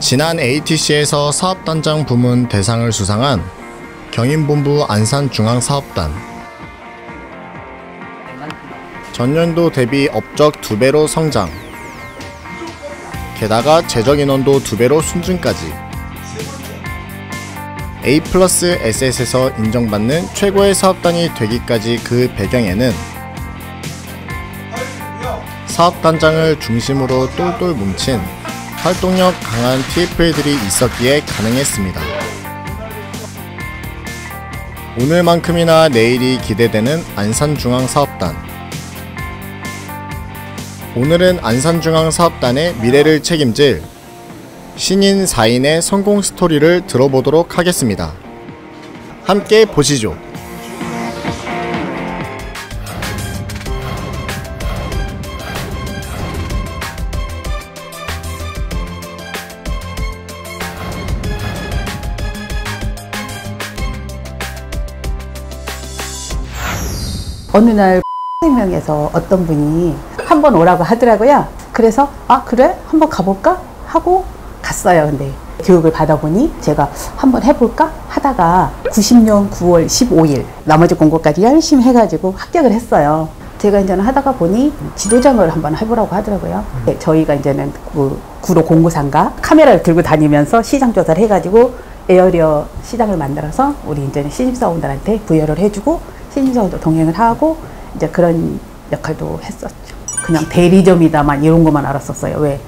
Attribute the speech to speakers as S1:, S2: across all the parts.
S1: 지난 ATC에서 사업단장 부문 대상을 수상한 경인본부 안산중앙사업단. 전년도 대비 업적 2배로 성장. 게다가 재적인원도 2배로 순증까지. A+SS에서 인정받는 최고의 사업단이 되기까지 그 배경에는 사업단장을 중심으로 똘똘 뭉친 활동력 강한 TFA들이 있었기에 가능했습니다. 오늘만큼이나 내일이 기대되는 안산중앙사업단. 오늘은 안산중앙사업단의 미래를 책임질 신인 4인의 성공 스토리를 들어보도록 하겠습니다. 함께 보시죠.
S2: 어느 날 생명에서 어떤 분이 한번 오라고 하더라고요. 그래서 아 그래? 한번 가볼까? 하고 갔어요. 근데 교육을 받아보니 제가 한번 해볼까? 하다가 90년 9월 15일 나머지 공고까지 열심히 해가지고 합격을 했어요. 제가 이제는 하다가 보니 지도장을 한번 해보라고 하더라고요. 저희가 이제는 그 구로 공구상가 카메라를 들고 다니면서 시장 조사를 해가지고 에어리어 시장을 만들어서 우리 이제는 신입사원들한테 부여를 해주고 신입사원도 동행을 하고 이제 그런 역할도 했었죠. 그냥 대리점이다만 이런 것만 알았었어요. 왜?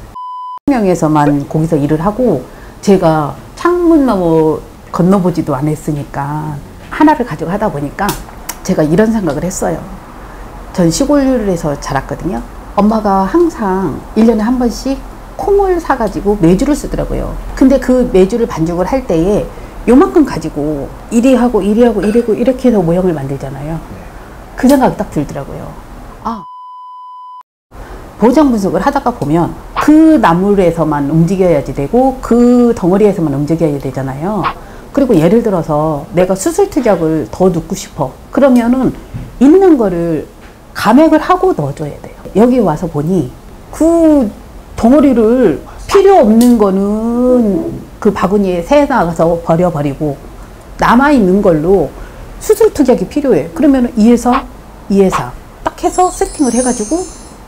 S2: 명에서만 거기서 일을 하고 제가 창문 건너보지도 않았으니까 하나를 가지고 하다 보니까 제가 이런 생각을 했어요. 전 시골에서 자랐거든요. 엄마가 항상 1년에 한 번씩 콩을 사가지고 메주를 쓰더라고요. 근데 그 메주를 반죽을 할 때에 요만큼 가지고 이리 하고 이렇게 해서 모형을 만들잖아요. 그 생각이 딱 들더라고요. 아, 보정 분석을 하다가 보면 그 나물에서만 움직여야지 되고 그 덩어리에서만 움직여야 되잖아요. 그리고 예를 들어서 내가 수술 특약을 더 넣고 싶어. 그러면은 있는 거를 감액을 하고 넣어줘야 돼요. 여기 와서 보니 그 덩어리를 필요 없는 거는 그 바구니에 새 나가서 버려버리고 남아있는 걸로 수술 특약이 필요해. 그러면 2에서 2에서 딱 해서 세팅을 해가지고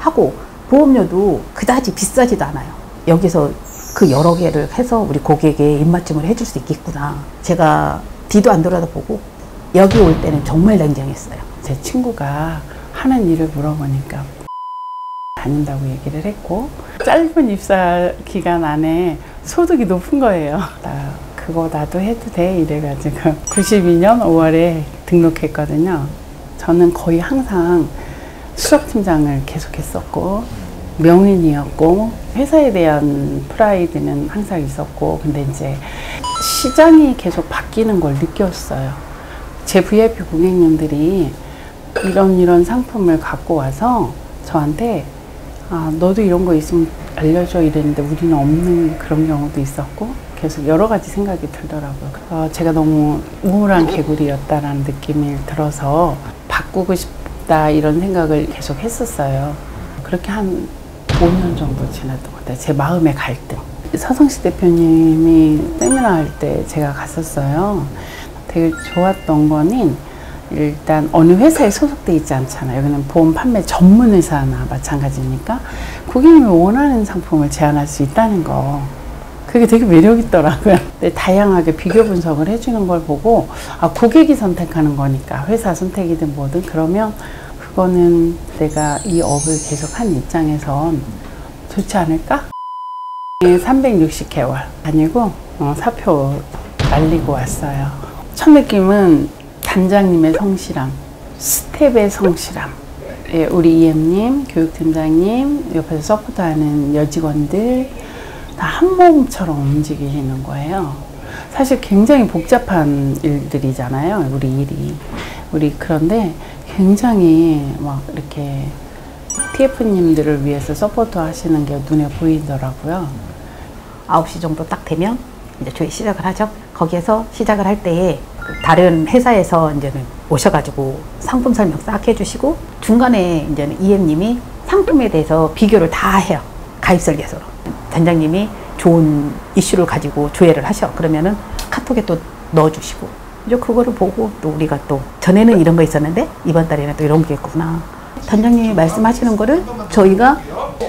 S2: 하고 보험료도 그다지 비싸지도 않아요. 여기서 그 여러 개를 해서 우리 고객에 입맞춤을 해줄 수 있겠구나. 제가 뒤도 안 돌아다보고 여기 올 때는 정말 냉정했어요.
S3: 제 친구가 하는 일을 물어보니까 다닌다고 얘기를 했고 짧은 입사 기간 안에 소득이 높은 거예요. 나 그거 나도 해도 돼 이래가지고 92년 5월에 등록했거든요. 저는 거의 항상 수석팀장을 계속 했었고 명인이었고 회사에 대한 프라이드는 항상 있었고 근데 이제 시장이 계속 바뀌는 걸 느꼈어요. 제 VIP 고객님들이 이런 상품을 갖고 와서 저한테 아, 너도 이런 거 있으면 알려줘 이랬는데 우리는 없는 그런 경우도 있었고 계속 여러 가지 생각이 들더라고요. 제가 너무 우울한 개구리였다라는 느낌이 들어서 바꾸고 싶다 이런 생각을 계속 했었어요. 그렇게 한 5년 정도 지났던 것 같아요. 제 마음의 갈등. 서성식 대표님이 세미나 할 때 제가 갔었어요. 되게 좋았던 거는 일단 어느 회사에 소속돼 있지 않잖아요. 여기는 보험 판매 전문 회사나 마찬가지니까 고객님이 원하는 상품을 제안할 수 있다는 거 그게 되게 매력 있더라고요. 근데 다양하게 비교 분석을 해주는 걸 보고 아 고객이 선택하는 거니까 회사 선택이든 뭐든 그러면 그거는 내가 이 업을 계속 한 입장에선 좋지 않을까? 360개월 아니고 사표 날리고 왔어요. 첫 느낌은 단장님의 성실함, 스텝의 성실함. 예, 우리 EM님, 교육팀장님, 옆에서 서포트하는 여직원들 다 한 몸처럼 움직이시는 거예요. 사실 굉장히 복잡한 일들이잖아요, 우리 일이. 그런데 굉장히 막 이렇게 TF님들을 위해서 서포트 하시는 게 눈에 보이더라고요.
S2: 9시 정도 딱 되면 이제 저희 시작을 하죠. 거기에서 시작을 할 때에 다른 회사에서 이제는 오셔가지고 상품 설명 싹 해주시고 중간에 이제는 EM님이 상품에 대해서 비교를 다 해요. 가입 설계서로. 단장님이 좋은 이슈를 가지고 조회를 하셔. 그러면은 카톡에 또 넣어주시고 이제 그거를 보고 또 우리가 또 전에는 이런 거 있었는데 이번 달에는 또 이런 게 있구나. 단장님이 말씀하시는 거를 저희가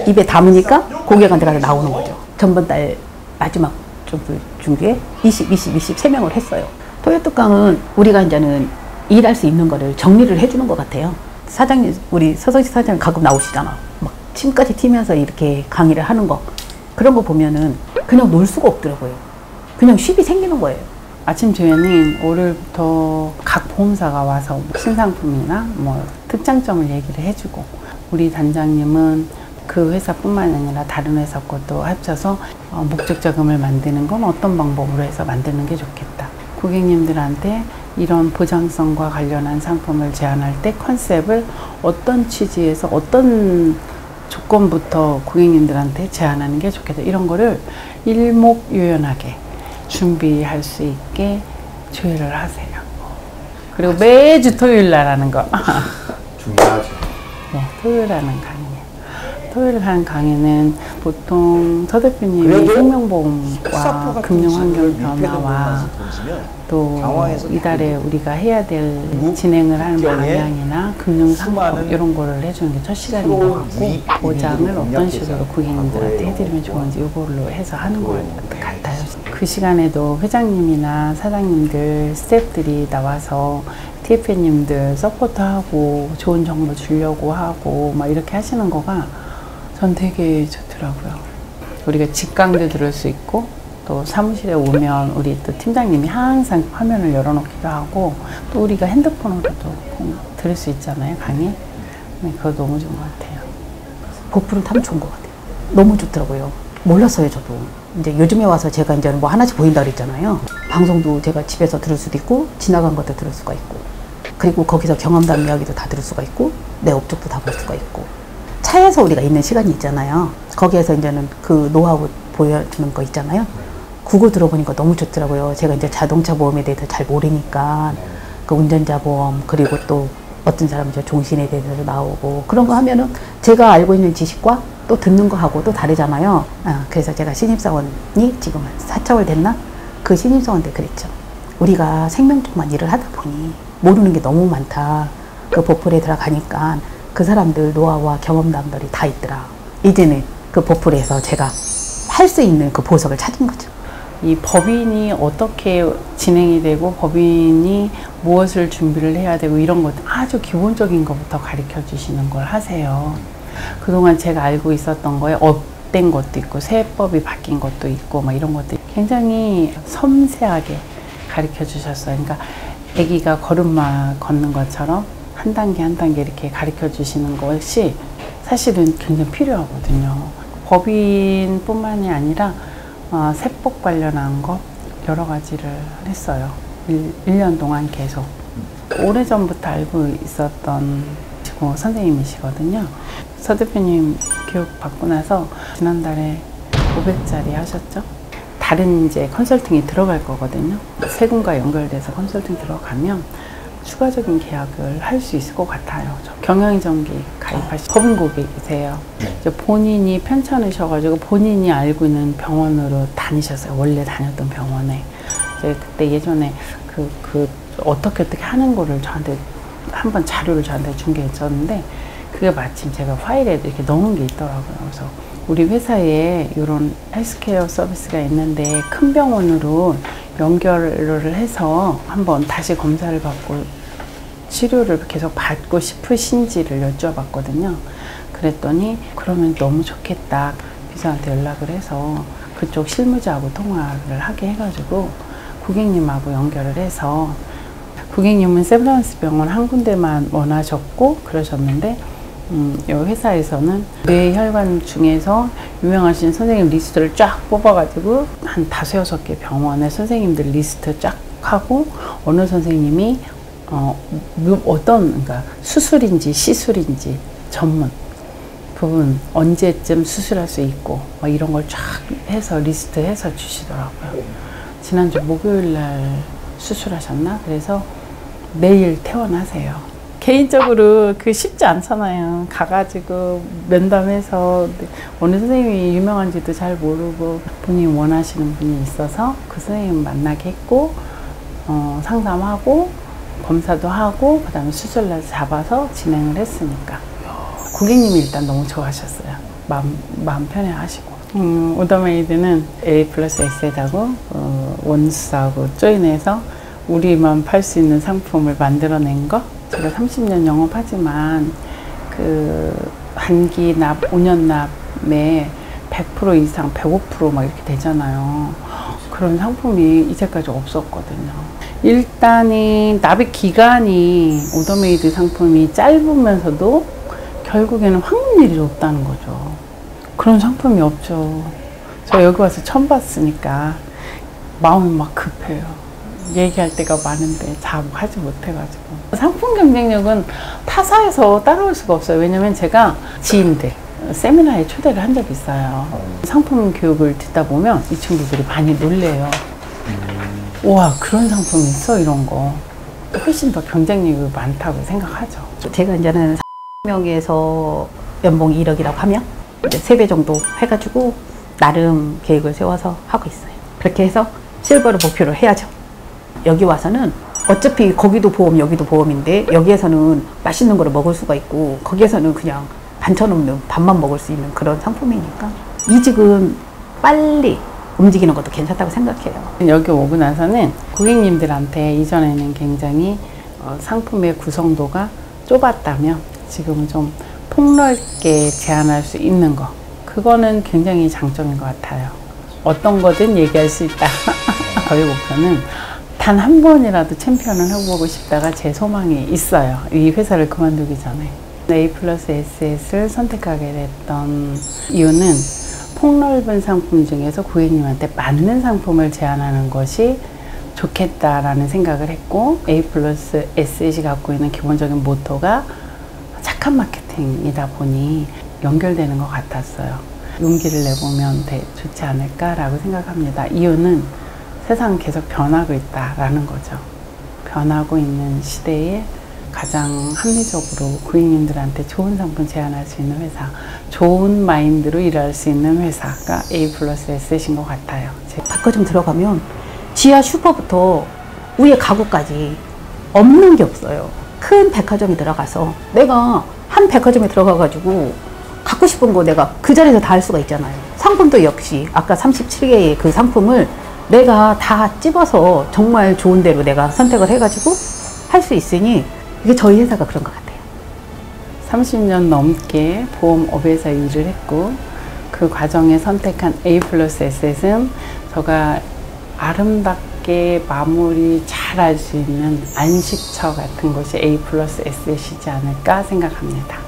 S2: 입에 담으니까 고객한테 가서 나오는 거죠. 전번 달 마지막 중에 20 3명을 했어요. 토요특강은 우리가 이제는 일할 수 있는 거를 정리를 해주는 것 같아요. 사장님, 우리 서성식 사장님 가끔 나오시잖아. 막 침까지 튀면서 이렇게 강의를 하는 거. 그런 거 보면은 그냥 놀 수가 없더라고요. 그냥 쉽이 생기는 거예요.
S3: 아침 조회는 올해부터 각 보험사가 와서 신상품이나 뭐 특장점을 얘기를 해주고, 우리 단장님은 그 회사뿐만 아니라 다른 회사 것도 합쳐서 목적 자금을 만드는 건 어떤 방법으로 해서 만드는 게 좋겠다. 고객님들한테 이런 보장성과 관련한 상품을 제안할 때 컨셉을 어떤 취지에서 어떤 조건부터 고객님들한테 제안하는 게 좋겠다. 이런 거를 일목요연하게 준비할 수 있게 조회를 하세요. 그리고 매주 토요일 날 하는 거.
S1: 중요하죠.
S3: 네, 토요일 하는 강의예요. 토요일 하는 강의는 보통 서 대표님이 생명보험과 금융환경 변화와 또 이달에 우리가 해야 될 진행을 하는 방향이나 금융상품 이런 거를 해주는 게 첫 시간인 것 같고, 보장을 어떤 식으로 고객님들한테 해드리면 좋은지 이걸로 해서 하는 것 같아요. 그 시간에도 회장님이나 사장님들, 스태프들이 나와서 TF님들 서포트하고 좋은 정보 주려고 하고 막 이렇게 하시는 거가 전 되게 좋더라고요. 우리가 직강도 들을 수 있고 또 사무실에 오면 우리 또 팀장님이 항상 화면을 열어놓기도 하고 또 우리가 핸드폰으로도 들을 수 있잖아요, 강의. 네, 그거 너무 좋은 것 같아요.
S2: 보풀은 참 좋은 것 같아요. 너무 좋더라고요. 몰랐어요, 저도. 이제 요즘에 와서 제가 이제 뭐 하나씩 보인다 그랬잖아요. 방송도 제가 집에서 들을 수도 있고 지나간 것도 들을 수가 있고, 그리고 거기서 경험담 이야기도 다 들을 수가 있고 내 업적도 다 볼 수가 있고, 차에서 우리가 있는 시간이 있잖아요. 거기에서 이제는 그 노하우 보여주는 거 있잖아요. 그거 들어보니까 너무 좋더라고요. 제가 이제 자동차 보험에 대해서 잘 모르니까 그 운전자 보험, 그리고 또 어떤 사람은 저 종신에 대해서 나오고 그런 거 하면은 제가 알고 있는 지식과 또 듣는 거 하고 또 다르잖아요. 그래서 제가 신입사원이 지금 한 4개월 됐나? 그 신입사원 때 그랬죠. 우리가 생명 쪽만 일을 하다 보니 모르는 게 너무 많다. 그 보풀에 들어가니까 그 사람들 노하우와 경험담들이 다 있더라. 이제는 그 보풀에서 제가 할 수 있는 그 보석을 찾은 거죠.
S3: 이 법인이 어떻게 진행이 되고 법인이 무엇을 준비를 해야 되고 이런 것 아주 기본적인 것부터 가르쳐 주시는 걸 하세요. 그동안 제가 알고 있었던 거에 업된 것도 있고 세법이 바뀐 것도 있고 막 이런 것들 굉장히 섬세하게 가르쳐 주셨어요. 그러니까 아기가 걸음마 걷는 것처럼 한 단계 한 단계 이렇게 가르쳐 주시는 것이 사실은 굉장히 필요하거든요. 법인뿐만이 아니라 세법 관련한 것 여러 가지를 했어요. 1년 동안 계속. 오래전부터 알고 있었던 선생님이시거든요. 서 대표님 교육 받고 나서 지난달에 500짜리 하셨죠? 다른 이제 컨설팅이 들어갈 거거든요. 세금과 연결돼서 컨설팅 들어가면 추가적인 계약을 할 수 있을 것 같아요. 경영정기 가입하신 법인 고객이세요. 본인이 편찮으셔가지고 본인이 알고 있는 병원으로 다니셨어요. 원래 다녔던 병원에. 그때 예전에 어떻게 하는 거를 저한테 한번 자료를 저한테 준 게 있었는데, 그게 마침 제가 파일에 이렇게 넣은 게 있더라고요. 그래서 우리 회사에 이런 헬스케어 서비스가 있는데 큰 병원으로 연결을 해서 한번 다시 검사를 받고 치료를 계속 받고 싶으신지를 여쭤봤거든요. 그랬더니 그러면 너무 좋겠다. 비서한테 연락을 해서 그쪽 실무자하고 통화를 하게 해가지고 고객님하고 연결을 해서, 고객님은 세브란스 병원 한 군데만 원하셨고 그러셨는데 이 회사에서는 뇌혈관 중에서 유명하신 선생님 리스트를 쫙 뽑아가지고 한 5-6개 병원의 선생님들 리스트 쫙 하고, 어느 선생님이 그러니까 수술인지 시술인지 전문 부분 언제쯤 수술할 수 있고 뭐 이런 걸 쫙 해서 리스트 해서 주시더라고요. 지난주 목요일 날 수술하셨나? 그래서 내일 퇴원하세요. 개인적으로 그 쉽지 않잖아요. 가가지고 면담해서 어느 선생님이 유명한지도 잘 모르고 본인이 원하시는 분이 있어서 그 선생님 만나게 했고 상담하고 검사도 하고 그 다음에 수술날 잡아서 진행을 했으니까 고객님이 일단 너무 좋아하셨어요. 마음 편해하시고 오더메이드는 A 플러스 S하고 원수하고 조인해서 우리만 팔 수 있는 상품을 만들어낸 거. 제가 30년 영업하지만 그 한기 납, 5년 납에 100% 이상, 105% 막 이렇게 되잖아요. 그런 상품이 이제까지 없었거든요. 일단은 납입 기간이 오더메이드 상품이 짧으면서도 결국에는 확률이 높다는 거죠. 그런 상품이 없죠. 저 여기 와서 처음 봤으니까 마음이 막 급해요. 얘기할 때가 많은데 잘 하지 못해가지고. 상품 경쟁력은 타사에서 따라올 수가 없어요. 왜냐면 제가 지인들 세미나에 초대를 한 적이 있어요. 상품 교육을 듣다 보면 이 친구들이 많이 놀래요. 와, 그런 상품이 있어? 이런 거. 훨씬 더 경쟁력이 많다고 생각하죠.
S2: 제가 이제는 명에서 연봉 1억이라고 하면 이제 3배 정도 해가지고 나름 계획을 세워서 하고 있어요. 그렇게 해서 실버를 목표로 해야죠. 여기 와서는 어차피 거기도 보험 여기도 보험인데 여기에서는 맛있는 거를 먹을 수가 있고 거기에서는 그냥 반찬 없는 밥만 먹을 수 있는 그런 상품이니까 이직은 빨리 움직이는 것도 괜찮다고 생각해요.
S3: 여기 오고 나서는 고객님들한테 이전에는 굉장히 상품의 구성도가 좁았다면 지금은 좀 폭넓게 제한할 수 있는 거, 그거는 굉장히 장점인 것 같아요. 어떤 거든 얘기할 수 있다. 저희 목표는 단 한 번이라도 챔피언을 해보고 싶다가 제 소망이 있어요. 이 회사를 그만두기 전에. A 플러스 SS를 선택하게 됐던 이유는 폭넓은 상품 중에서 고객님한테 맞는 상품을 제안하는 것이 좋겠다라는 생각을 했고, A 플러스 SS이 갖고 있는 기본적인 모토가 착한 마케팅이다 보니 연결되는 것 같았어요. 용기를 내보면 좋지 않을까라고 생각합니다. 이유는 세상은 계속 변하고 있다라는 거죠. 변하고 있는 시대에 가장 합리적으로 고객님들한테 좋은 상품 제안할 수 있는 회사, 좋은 마인드로 일할 수 있는 회사가 A 플러스 S인 것 같아요.
S2: 백화점 들어가면 지하 슈퍼부터 위에 가구까지 없는 게 없어요. 큰 백화점에 들어가서 내가 한 백화점에 들어가가지고 갖고 싶은 거 내가 그 자리에서 다 할 수가 있잖아요. 상품도 역시 아까 37개의 그 상품을 내가 다 찝어서 정말 좋은 대로 내가 선택을 해가지고 할 수 있으니 이게 저희 회사가 그런 것 같아요.
S3: 30년 넘게 보험업에서 일을 했고 그 과정에 선택한 A 플러스 SS는 제가 아름답게 마무리 잘 할 수 있는 안식처 같은 것이 A 플러스 S이지 않을까 생각합니다.